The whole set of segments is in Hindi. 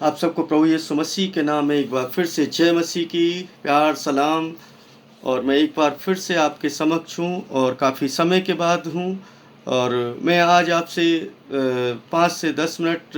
आप सबको प्रभु यीशु मसीह के नाम में एक बार फिर से जय मसीह की प्यार सलाम। और मैं एक बार फिर से आपके समक्ष हूँ और काफ़ी समय के बाद हूँ। और मैं आज आपसे 5 से 10 मिनट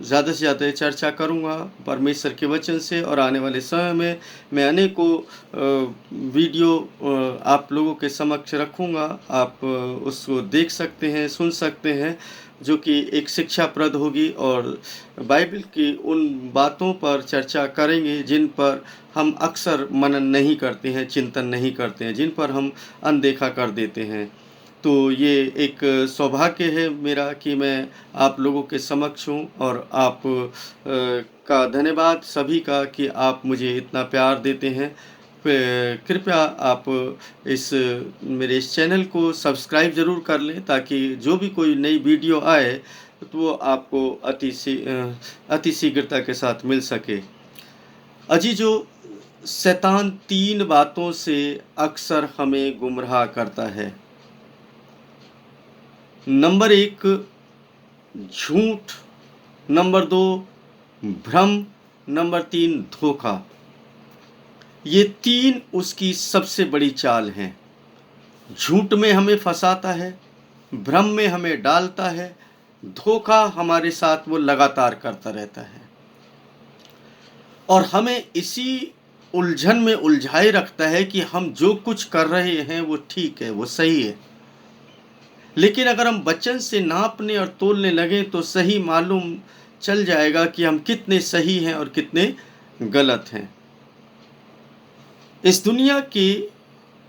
ज़्यादा से ज़्यादा चर्चा करूँगा परमेश्वर के वचन से। और आने वाले समय में मैं अनेकों वीडियो आप लोगों के समक्ष रखूँगा। आप उसको देख सकते हैं, सुन सकते हैं, जो कि एक शिक्षाप्रद होगी और बाइबल की उन बातों पर चर्चा करेंगे जिन पर हम अक्सर मनन नहीं करते हैं, चिंतन नहीं करते हैं, जिन पर हम अनदेखा कर देते हैं। तो ये एक सौभाग्य है मेरा कि मैं आप लोगों के समक्ष हूँ और आप का धन्यवाद सभी का कि आप मुझे इतना प्यार देते हैं। कृपया आप इस मेरे इस चैनल को सब्सक्राइब ज़रूर कर लें ताकि जो भी कोई नई वीडियो आए तो वो आपको अति शीघ्रता के साथ मिल सके। अजीजों, शैतान 3 बातों से अक्सर हमें गुमराह करता है। नंबर 1 झूठ, नंबर 2 भ्रम, नंबर 3 धोखा। ये 3 उसकी सबसे बड़ी चाल हैं। झूठ में हमें फंसाता है, भ्रम में हमें डालता है, धोखा हमारे साथ वो लगातार करता रहता है और हमें इसी उलझन में उलझाए रखता है कि हम जो कुछ कर रहे हैं वो ठीक है, वो सही है। लेकिन अगर हम वचन से नापने और तोलने लगें तो सही मालूम चल जाएगा कि हम कितने सही हैं और कितने गलत हैं। इस दुनिया के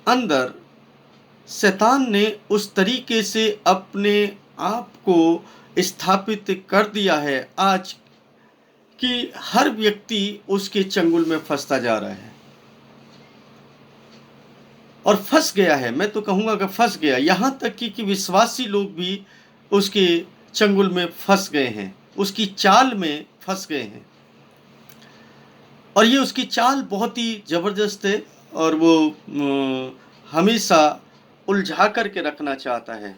अंदर शैतान ने उस तरीके से अपने आप को स्थापित कर दिया है आज कि हर व्यक्ति उसके चंगुल में फंसता जा रहा है और फंस गया है। मैं तो कहूँगा कि फंस गया, यहाँ तक कि विश्वासी लोग भी उसके चंगुल में फंस गए हैं, उसकी चाल में फंस गए हैं। और ये उसकी चाल बहुत ही ज़बरदस्त है और वो हमेशा उलझा करके रखना चाहता है।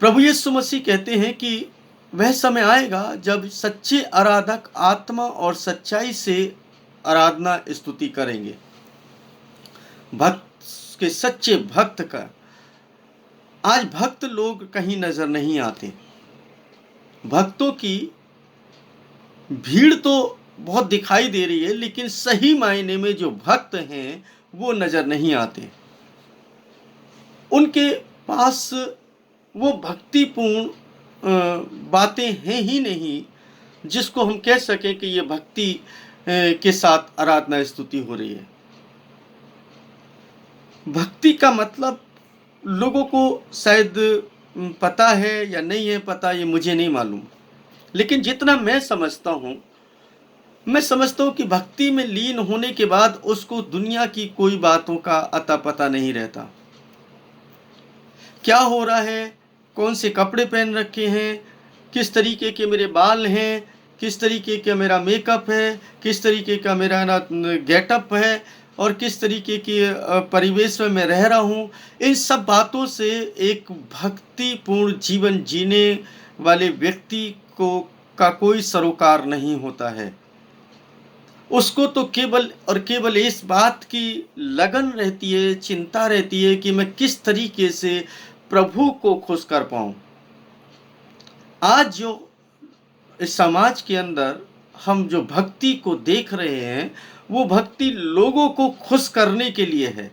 प्रभु यीशु मसीह कहते हैं कि वह समय आएगा जब सच्चे आराधक आत्मा और सच्चाई से आराधना स्तुति करेंगे। भक्त के सच्चे भक्त का आज भक्त लोग कहीं नजर नहीं आते। भक्तों की भीड़ तो बहुत दिखाई दे रही है, लेकिन सही मायने में जो भक्त हैं वो नजर नहीं आते। उनके पास वो भक्तिपूर्ण बातें हैं ही नहीं जिसको हम कह सकें कि ये भक्ति के साथ आराधना स्तुति हो रही है। भक्ति का मतलब लोगों को शायद पता है या नहीं है पता, ये मुझे नहीं मालूम, लेकिन जितना मैं समझता हूँ कि भक्ति में लीन होने के बाद उसको दुनिया की कोई बातों का अता पता नहीं रहता। क्या हो रहा है, कौन से कपड़े पहन रखे हैं, किस तरीके के मेरे बाल हैं, किस तरीके का मेरा मेकअप है, किस तरीके का मेरा गेटअप है और किस तरीके के परिवेश में मैं रह रहा हूँ, इन सब बातों से एक भक्तिपूर्ण जीवन जीने वाले व्यक्ति को का कोई सरोकार नहीं होता है। उसको तो केवल और केवल इस बात की लगन रहती है, चिंता रहती है कि मैं किस तरीके से प्रभु को खुश कर पाऊं। आज जो इस समाज के अंदर हम जो भक्ति को देख रहे हैं वो भक्ति लोगों को खुश करने के लिए है।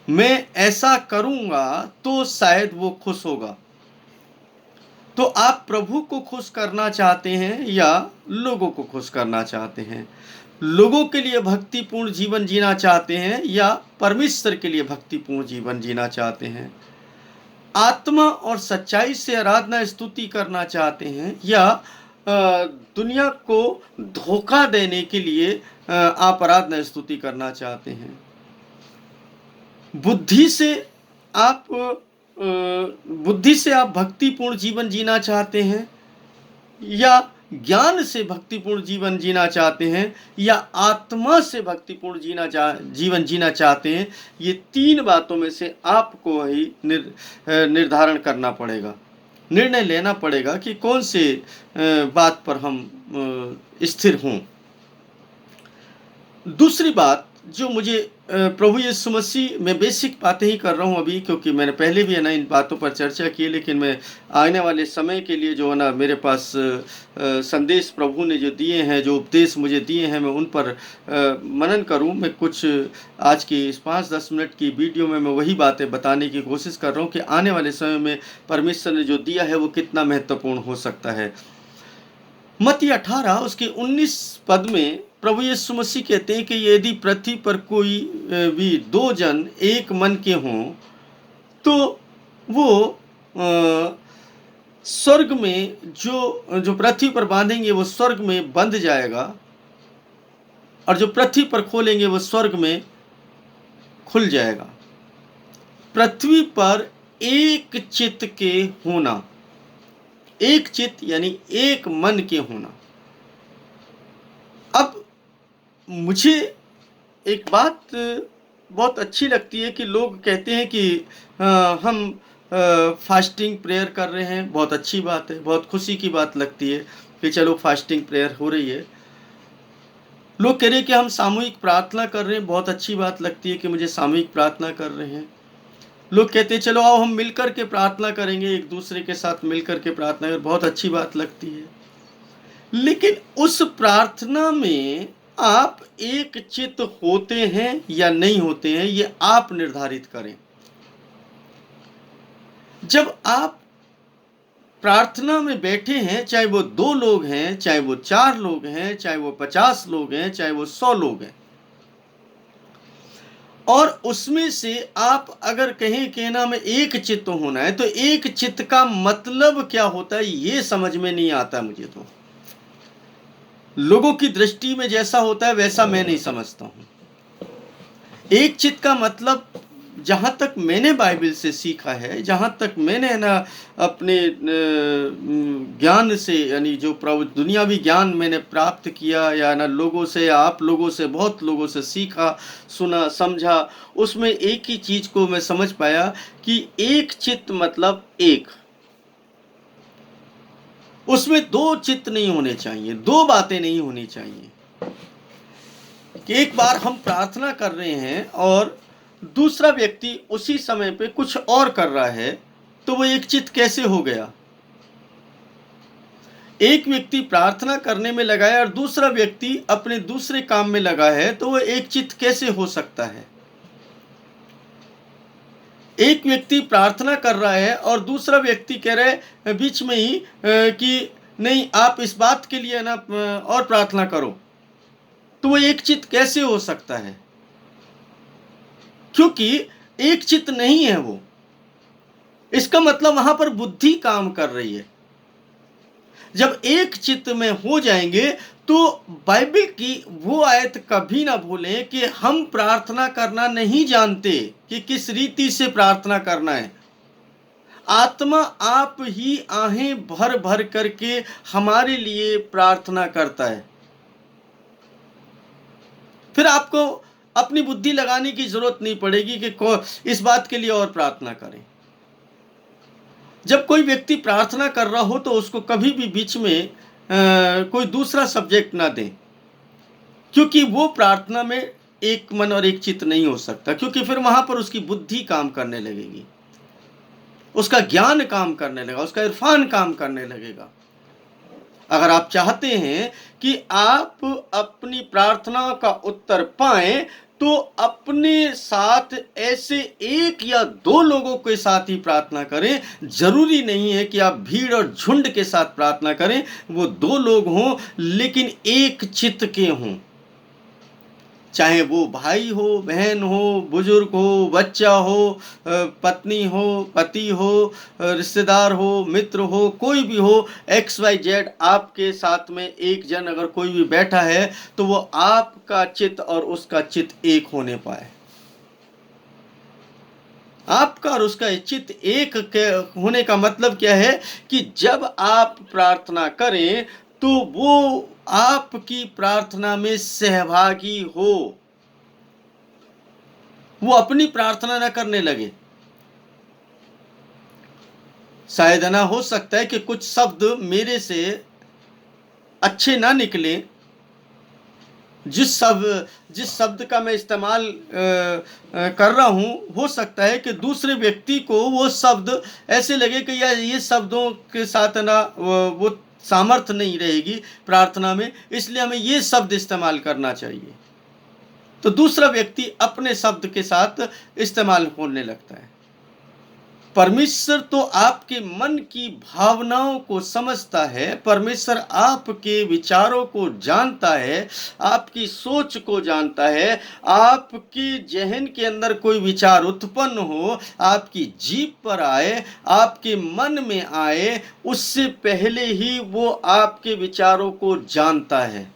मैं ऐसा करूंगा तो शायद वो खुश होगा। तो आप प्रभु को खुश करना चाहते हैं या लोगों को खुश करना चाहते हैं? लोगों के लिए भक्तिपूर्ण जीवन जीना चाहते हैं या परमेश्वर के लिए भक्तिपूर्ण जीवन जीना चाहते हैं? आत्मा और सच्चाई से आराधना स्तुति करना चाहते हैं या दुनिया को धोखा देने के लिए आप आराधना स्तुति करना चाहते हैं? बुद्धि से आप भक्तिपूर्ण जीवन जीना चाहते हैं या ज्ञान से भक्तिपूर्ण जीवन जीना चाहते हैं या आत्मा से भक्तिपूर्ण जीवन जीना चाहते हैं? ये 3 बातों में से आपको ही निर्धारण करना पड़ेगा। निर्णय लेना पड़ेगा कि कौन से बात पर हम स्थिर हों। दूसरी बात जो मुझे प्रभु यीशु मसीह, मैं बेसिक बातें ही कर रहा हूँ अभी, क्योंकि मैंने पहले भी है ना इन बातों पर चर्चा की है, लेकिन मैं आने वाले समय के लिए जो है ना मेरे पास संदेश प्रभु ने जो दिए हैं, जो उपदेश मुझे दिए हैं, मैं उन पर मनन करूँ। मैं कुछ आज की इस 5-10 मिनट की वीडियो में मैं वही बातें बताने की कोशिश कर रहा हूँ कि आने वाले समय में परमेश्वर ने जो दिया है वो कितना महत्वपूर्ण हो सकता है। मत्ती 18 उसके 19 पद में प्रभु यीशु मसीह कहते हैं कि यदि पृथ्वी पर कोई भी 2 जन एक मन के हों तो वो स्वर्ग में जो पृथ्वी पर बांधेंगे वो स्वर्ग में बंध जाएगा, और जो पृथ्वी पर खोलेंगे वो स्वर्ग में खुल जाएगा। पृथ्वी पर एक चित्त के होना, एक चित्त यानी एक मन के होना। अब मुझे एक बात बहुत अच्छी लगती है कि लोग कहते हैं कि हम फास्टिंग प्रेयर कर रहे हैं। बहुत अच्छी बात है, बहुत खुशी की बात लगती है कि चलो फास्टिंग प्रेयर हो रही है। लोग कह रहे हैं कि हम सामूहिक प्रार्थना कर रहे हैं। बहुत अच्छी बात लगती है कि मुझे सामूहिक प्रार्थना कर रहे हैं। लोग कहते हैं चलो आओ हम मिलकर के प्रार्थना करेंगे, एक दूसरे के साथ मिलकर के प्रार्थना करें। बहुत अच्छी बात लगती है, लेकिन उस प्रार्थना में आप एक चित्त होते हैं या नहीं होते हैं, ये आप निर्धारित करें। जब आप प्रार्थना में बैठे हैं, चाहे वो 2 लोग हैं, चाहे वो 4 लोग हैं, चाहे वो 50 लोग हैं, चाहे वो 100 लोग हैं, और उसमें से आप अगर कहें कि ना में एक चित्त होना है, तो एक चित्त का मतलब क्या होता है ये समझ में नहीं आता मुझे। तो लोगों की दृष्टि में जैसा होता है वैसा मैं नहीं समझता हूं। एक चित्त का मतलब, जहां तक मैंने बाइबल से सीखा है, जहां तक मैंने ना अपने ज्ञान से, यानी जो दुनियावी ज्ञान मैंने प्राप्त किया, या ना लोगों से, आप लोगों से, बहुत लोगों से सीखा, सुना, समझा, उसमें एक ही चीज को मैं समझ पाया कि एक चित्त मतलब एक। उसमें 2 चित्त नहीं होने चाहिए, 2 बातें नहीं होनी चाहिए कि एक बार हम प्रार्थना कर रहे हैं और दूसरा व्यक्ति उसी समय पे कुछ और कर रहा है, तो वो एक चित्त कैसे हो गया? एक व्यक्ति प्रार्थना करने में लगा है और दूसरा व्यक्ति अपने दूसरे काम में लगा है, तो वो एक चित्त कैसे हो सकता है? एक व्यक्ति प्रार्थना कर रहा है और दूसरा व्यक्ति कह रहा है बीच में ही कि नहीं, आप इस बात के लिए ना और प्रार्थना करो, तो वो एक चित्त कैसे हो सकता है? क्योंकि एक चित्त नहीं है वो। इसका मतलब वहां पर बुद्धि काम कर रही है। जब एक चित्त में हो जाएंगे तो बाइबल की वो आयत कभी ना भूलें कि हम प्रार्थना करना नहीं जानते कि किस रीति से प्रार्थना करना है। आत्मा आप ही आहें भर भर करके हमारे लिए प्रार्थना करता है। फिर आपको अपनी बुद्धि लगाने की जरूरत नहीं पड़ेगी कि इस बात के लिए और प्रार्थना करें। जब कोई व्यक्ति प्रार्थना कर रहा हो तो उसको कभी भी बीच में कोई दूसरा सब्जेक्ट ना दें, क्योंकि वो प्रार्थना में एक मन और एक चित्त नहीं हो सकता, क्योंकि फिर वहां पर उसकी बुद्धि काम करने लगेगी, उसका ज्ञान काम करने लगेगा, उसका इरफान काम करने लगेगा। अगर आप चाहते हैं कि आप अपनी प्रार्थना का उत्तर पाएं, तो अपने साथ ऐसे 1 या 2 लोगों के साथ ही प्रार्थना करें। जरूरी नहीं है कि आप भीड़ और झुंड के साथ प्रार्थना करें, वो 2 लोग हों लेकिन एक चित्त के हों। चाहे वो भाई हो, बहन हो, बुजुर्ग हो, बच्चा हो, पत्नी हो, पति हो, रिश्तेदार हो, मित्र हो, कोई भी हो, XYZ, आपके साथ में एक जन अगर कोई भी बैठा है तो वो आपका चित्त और उसका चित्त एक होने पाए। आपका और उसका चित्त एक होने का मतलब क्या है कि जब आप प्रार्थना करें तो वो आपकी प्रार्थना में सहभागी हो, वो अपनी प्रार्थना न करने लगे। शायद है ना, हो सकता है कि कुछ शब्द मेरे से अच्छे ना निकले, जिस शब्द का मैं इस्तेमाल कर रहा हूँ, हो सकता है कि दूसरे व्यक्ति को वो शब्द ऐसे लगे कि यार ये शब्दों के साथ ना वो सामर्थ्य नहीं रहेगी प्रार्थना में, इसलिए हमें ये शब्द इस्तेमाल करना चाहिए। तो दूसरा व्यक्ति अपने शब्द के साथ इस्तेमाल होने लगता है। परमेश्वर तो आपके मन की भावनाओं को समझता है, परमेश्वर आपके विचारों को जानता है, आपकी सोच को जानता है। आपके जहन के अंदर कोई विचार उत्पन्न हो, आपकी जीभ पर आए, आपके मन में आए, उससे पहले ही वो आपके विचारों को जानता है।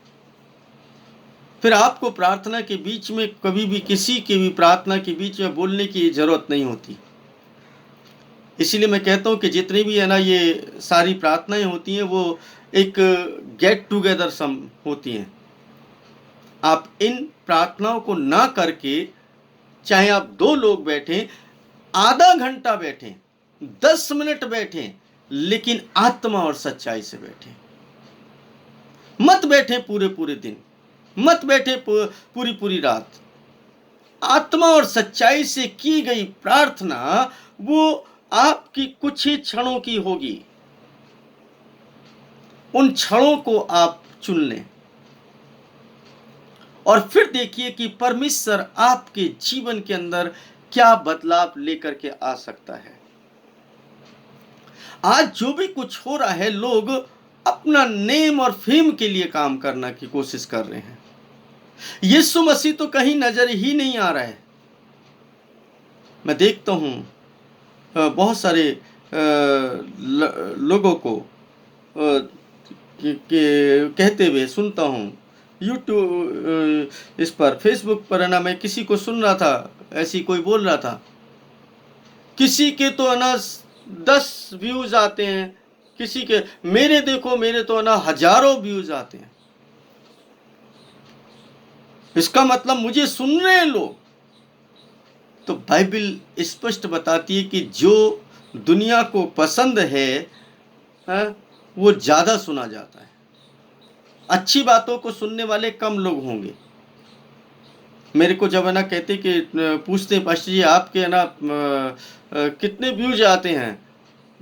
फिर आपको प्रार्थना के बीच में कभी भी किसी के भी प्रार्थना के बीच में बोलने की जरूरत नहीं होती। इसीलिए मैं कहता हूँ कि जितनी भी है ना ये सारी प्रार्थनाएं होती हैं, वो एक गेट टुगेदर सम होती हैं। आप इन प्रार्थनाओं को ना करके, चाहे आप 2 लोग बैठें, आधा घंटा बैठें, 10 मिनट बैठें, लेकिन आत्मा और सच्चाई से बैठें। मत बैठें पूरे पूरे दिन, मत बैठे पूरी पूरी रात। आत्मा और सच्चाई से की गई प्रार्थना वो आपकी कुछ ही क्षणों की होगी। उन क्षणों को आप चुन लें और फिर देखिए कि परमेश्वर आपके जीवन के अंदर क्या बदलाव लेकर के आ सकता है। आज जो भी कुछ हो रहा है, लोग अपना नेम और फेम के लिए काम करने की कोशिश कर रहे हैं। यीशु मसीह तो कहीं नजर ही नहीं आ रहा है। मैं देखता हूं बहुत सारे लोगों को कहते हुए सुनता हूँ यूट्यूब, इस पर फेसबुक पर है ना, मैं किसी को सुन रहा था, ऐसी कोई बोल रहा था, किसी के तो है ना 10 व्यूज आते हैं, किसी के मेरे तो है ना हजारों व्यूज आते हैं। इसका मतलब मुझे सुन रहे हैं लोग। तो बाइबल स्पष्ट बताती है कि जो दुनिया को पसंद है, वो ज्यादा सुना जाता है। अच्छी बातों को सुनने वाले कम लोग होंगे। मेरे को जब है ना कहते कि पूछते हैं, पास्टर जी आपके है ना कितने व्यूज आते हैं,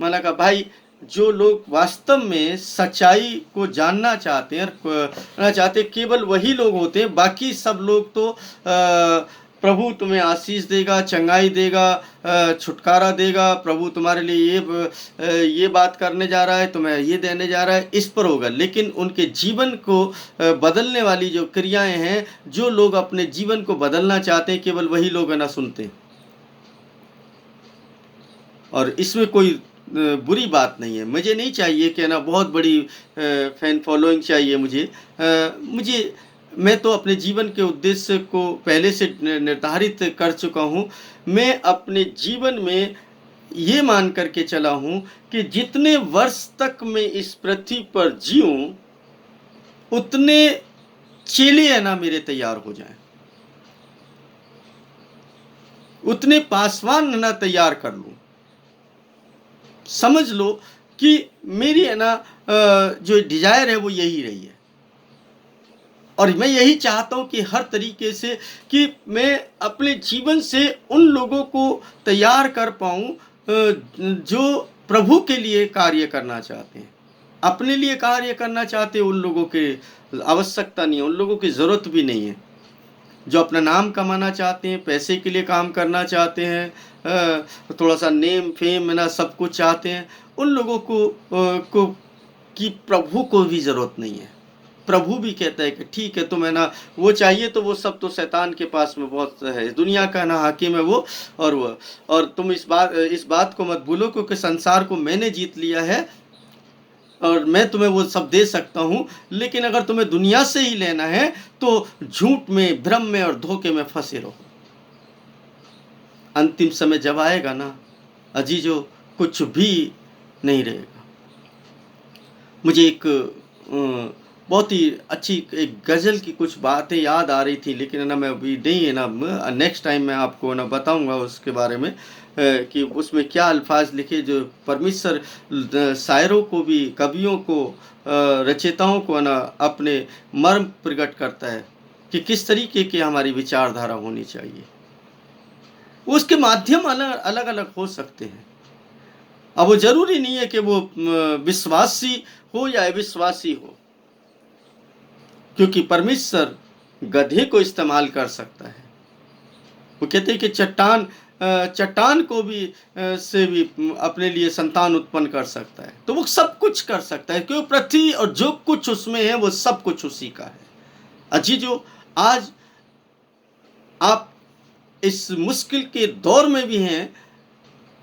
मैंने कहा भाई, जो लोग वास्तव में सच्चाई को जानना चाहते हैं केवल वही लोग होते हैं। बाकी सब लोग तो प्रभु तुम्हें आशीष देगा, चंगाई देगा, छुटकारा देगा, प्रभु तुम्हारे लिए ये बात करने जा रहा है, तुम्हें ये देने जा रहा है, इस पर होगा। लेकिन उनके जीवन को बदलने वाली जो क्रियाएं हैं, जो लोग अपने जीवन को बदलना चाहते हैं, केवल वही लोग है ना सुनते हैं। और इसमें कोई बुरी बात नहीं है। मुझे नहीं चाहिए कि ना बहुत बड़ी फैन फॉलोइंग चाहिए मुझे। मैं तो अपने जीवन के उद्देश्य को पहले से निर्धारित कर चुका हूँ। मैं अपने जीवन में ये मान करके चला हूँ कि जितने वर्ष तक मैं इस पृथ्वी पर जीऊँ, उतने चेले है ना मेरे तैयार हो जाएं, उतने पासवान है ना तैयार कर लूँ। समझ लो कि मेरी है ना जो डिजायर है वो यही रही है। और मैं यही चाहता हूं कि हर तरीके से कि मैं अपने जीवन से उन लोगों को तैयार कर पाऊं जो प्रभु के लिए कार्य करना चाहते हैं। अपने लिए कार्य करना चाहते हैं, उन लोगों की आवश्यकता नहीं है, उन लोगों की ज़रूरत भी नहीं है। जो अपना नाम कमाना चाहते हैं, पैसे के लिए काम करना चाहते हैं, थोड़ा सा नेम फेम है ना सब कुछ चाहते हैं, उन लोगों को कि प्रभु को भी ज़रूरत नहीं है। प्रभु भी कहता है कि ठीक है, तुम्हें ना वो चाहिए तो वो सब तो शैतान के पास में बहुत है, दुनिया का ना हाकिम है वो। और तुम इस बात को मत भूलो, क्योंकि संसार को मैंने जीत लिया है और मैं तुम्हें वो सब दे सकता हूँ। लेकिन अगर तुम्हें दुनिया से ही लेना है तो झूठ में, भ्रम में और धोखे में फंसे रहो। अंतिम समय जब आएगा ना अजीजों, कुछ भी नहीं रहेगा। मुझे एक बहुत ही अच्छी एक गज़ल की कुछ बातें याद आ रही थी, लेकिन है ना मैं अभी नहीं है ना, नेक्स्ट टाइम मैं आपको ना बताऊंगा उसके बारे में, कि उसमें क्या अल्फाज लिखे जो परमेश्वर शायरों को भी, कवियों को, रचयिताओं को ना अपने मर्म प्रकट करता है कि किस तरीके की हमारी विचारधारा होनी चाहिए। उसके माध्यम अलग अलग हो सकते हैं। अब वो जरूरी नहीं है कि वो विश्वासी हो या अविश्वासी हो, क्योंकि परमेश्वर गधे को इस्तेमाल कर सकता है। वो कहते हैं कि चट्टान को भी से भी अपने लिए संतान उत्पन्न कर सकता है। तो वो सब कुछ कर सकता है, क्योंकि पृथ्वी और जो कुछ उसमें है वो सब कुछ उसी का है। अजीजों, आज आप इस मुश्किल के दौर में भी हैं,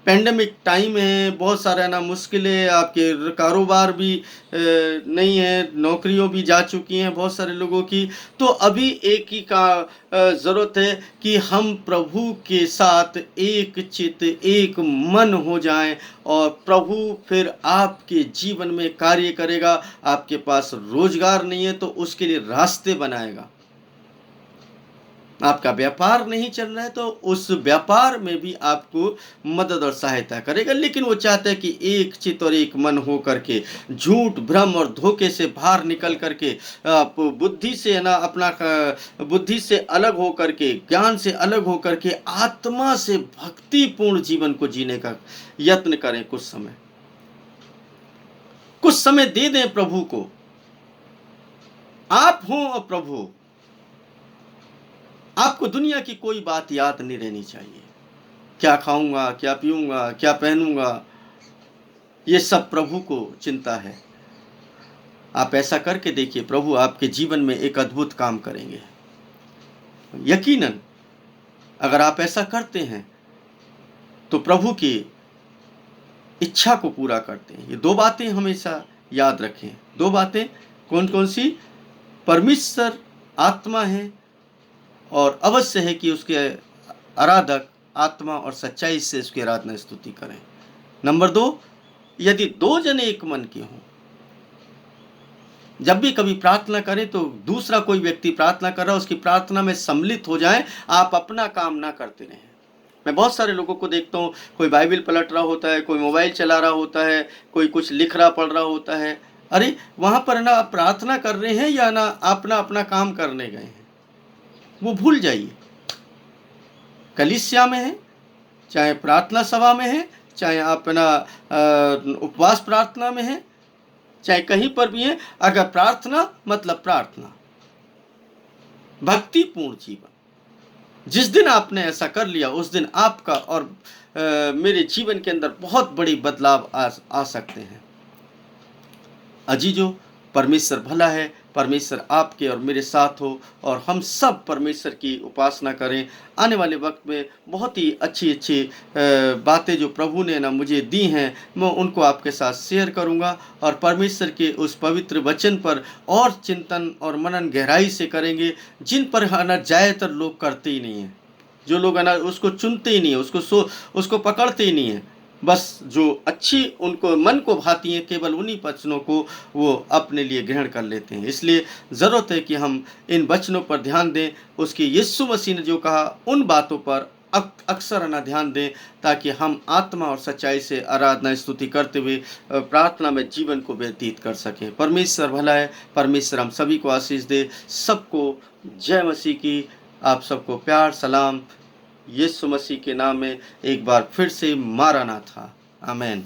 पेंडेमिक टाइम है, बहुत सारा ना मुश्किलें, आपके कारोबार भी नहीं है, नौकरियों भी जा चुकी हैं बहुत सारे लोगों की। तो अभी एक ही का ज़रूरत है कि हम प्रभु के साथ एक चित्त एक मन हो जाएं, और प्रभु फिर आपके जीवन में कार्य करेगा। आपके पास रोजगार नहीं है तो उसके लिए रास्ते बनाएगा। आपका व्यापार नहीं चल रहा है तो उस व्यापार में भी आपको मदद और सहायता करेगा। लेकिन वो चाहता है कि एक चित्त और एक मन हो करके, झूठ, भ्रम और धोखे से बाहर निकल करके, आप बुद्धि से ना अपना बुद्धि से अलग हो करके, ज्ञान से अलग हो करके, आत्मा से भक्तिपूर्ण जीवन को जीने का यत्न करें। कुछ समय दे दें प्रभु को। आप हो और प्रभु, आपको दुनिया की कोई बात याद नहीं रहनी चाहिए। क्या खाऊंगा, क्या पीऊंगा, क्या पहनूंगा, ये सब प्रभु को चिंता है। आप ऐसा करके देखिए, प्रभु आपके जीवन में एक अद्भुत काम करेंगे। यकीनन अगर आप ऐसा करते हैं तो प्रभु की इच्छा को पूरा करते हैं। ये दो बातें हमेशा याद रखें। दो बातें कौन कौन सी? परमेश्वर आत्मा है, और अवश्य है कि उसके आराधक आत्मा और सच्चाई से उसकी आराधना स्तुति करें। नंबर 2, यदि दो जने एक मन के हों, जब भी कभी प्रार्थना करें तो दूसरा कोई व्यक्ति प्रार्थना कर रहा है, उसकी प्रार्थना में सम्मिलित हो जाएं। आप अपना काम ना करते रहें। मैं बहुत सारे लोगों को देखता हूँ, कोई बाइबल पलट रहा होता है, कोई मोबाइल चला रहा होता है, कोई कुछ लिख रहा पढ़ रहा होता है। अरे वहां पर ना आप प्रार्थना कर रहे हैं या ना अपना अपना काम करने गए हैं, वो भूल जाइए। कलीसिया में है, चाहे प्रार्थना सभा में है, चाहे अपना उपवास प्रार्थना में है, चाहे कहीं पर भी है, अगर प्रार्थना मतलब प्रार्थना, भक्तिपूर्ण जीवन, जिस दिन आपने ऐसा कर लिया उस दिन आपका और मेरे जीवन के अंदर बहुत बड़ी बदलाव आ सकते हैं। अजीजों, परमेश्वर भला है, परमेश्वर आपके और मेरे साथ हो, और हम सब परमेश्वर की उपासना करें। आने वाले वक्त में बहुत ही अच्छी अच्छी बातें जो प्रभु ने ना मुझे दी हैं, मैं उनको आपके साथ शेयर करूंगा, और परमेश्वर के उस पवित्र वचन पर और चिंतन और मनन गहराई से करेंगे, जिन पर ना ज़्यादातर लोग करते ही नहीं हैं। जो लोग है ना उसको चुनते ही नहीं है, उसको पकड़ते ही नहीं है। बस जो अच्छी उनको मन को भाती हैं, केवल उन्हीं वचनों को वो अपने लिए ग्रहण कर लेते हैं। इसलिए ज़रूरत है कि हम इन वचनों पर ध्यान दें, उसके यीशु मसीह ने जो कहा उन बातों पर अक्सर ना ध्यान दें, ताकि हम आत्मा और सच्चाई से आराधना स्तुति करते हुए प्रार्थना में जीवन को व्यतीत कर सकें। परमेश्वर भला है, परमेश्वर हम सभी को आशीष दे। सबको जय मसीह की। आप सबको प्यार सलाम यीशु मसीह के नाम में एक बार फिर से मारानाथा। आमीन।